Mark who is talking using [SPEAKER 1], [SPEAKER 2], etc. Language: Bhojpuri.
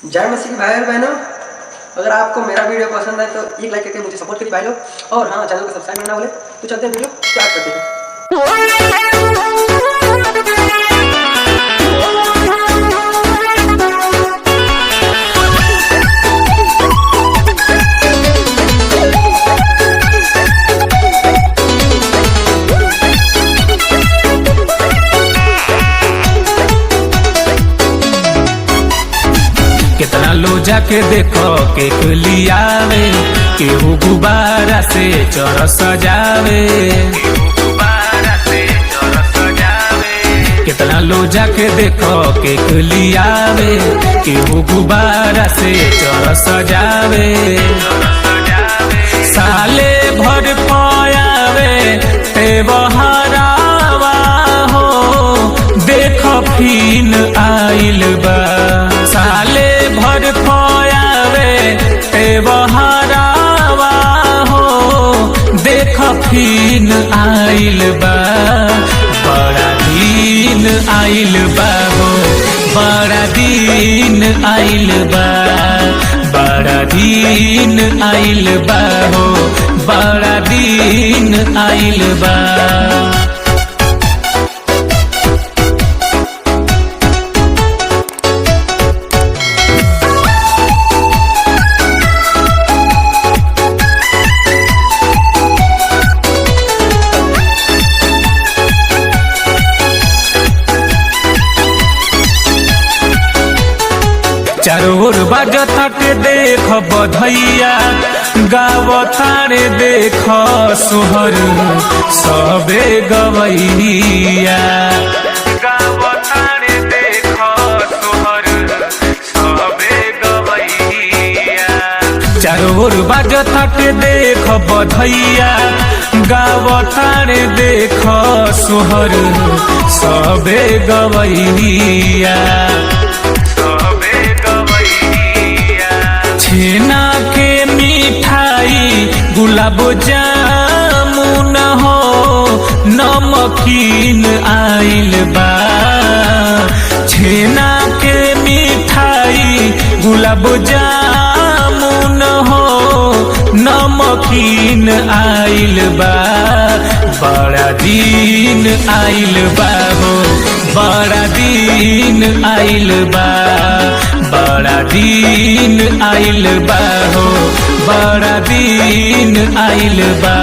[SPEAKER 1] जय मसीह के भाई और बहनों, अगर आपको मेरा वीडियो पसंद है तो एक लाइक करके मुझे सपोर्ट करिए भाई लोग। और हाँ, चैनल को सब्सक्राइब करना भूले। तो चलते हैं, वीडियो स्टार्ट करते हैं।
[SPEAKER 2] कितना लो जाके देखो केक लियावे, केहू गुब्बारा से चोर सजावे। कितना लो जाके देखो केक लियावे, केहू गुब्बारा से चोर सजावे। साले भर पयावे ते बहरावा हो, देख फिन आइल बा। साले भर पयावे ते बहरावा हो, देख फिन आइल बा। बड़ा दिन आइल बा हो, बड़ा दिन आइल बा। बड़ा दिन आइल बा हो, बड़ा दिन आइल बा। चारों ओर बाजताटे देख बधैया, गावतारे देख सोहर सबे गवैया। गावतारे देख सोहर सबे गवैया। चारों ओर बाजताटे देख बधैया, गावतारे देख सोहर सबे गवैया। छेना के मिठाई गुलाब जामुन हो, नमकीन आइल बा। छेना के मिठाई गुलाब जामुन हो, नमकीन आइल बा। बड़ा दिन आइल बा हो, बड़ा दिन आइल बा। बड़ा दिन आइल बा हो, बड़ा दिन आइल बा।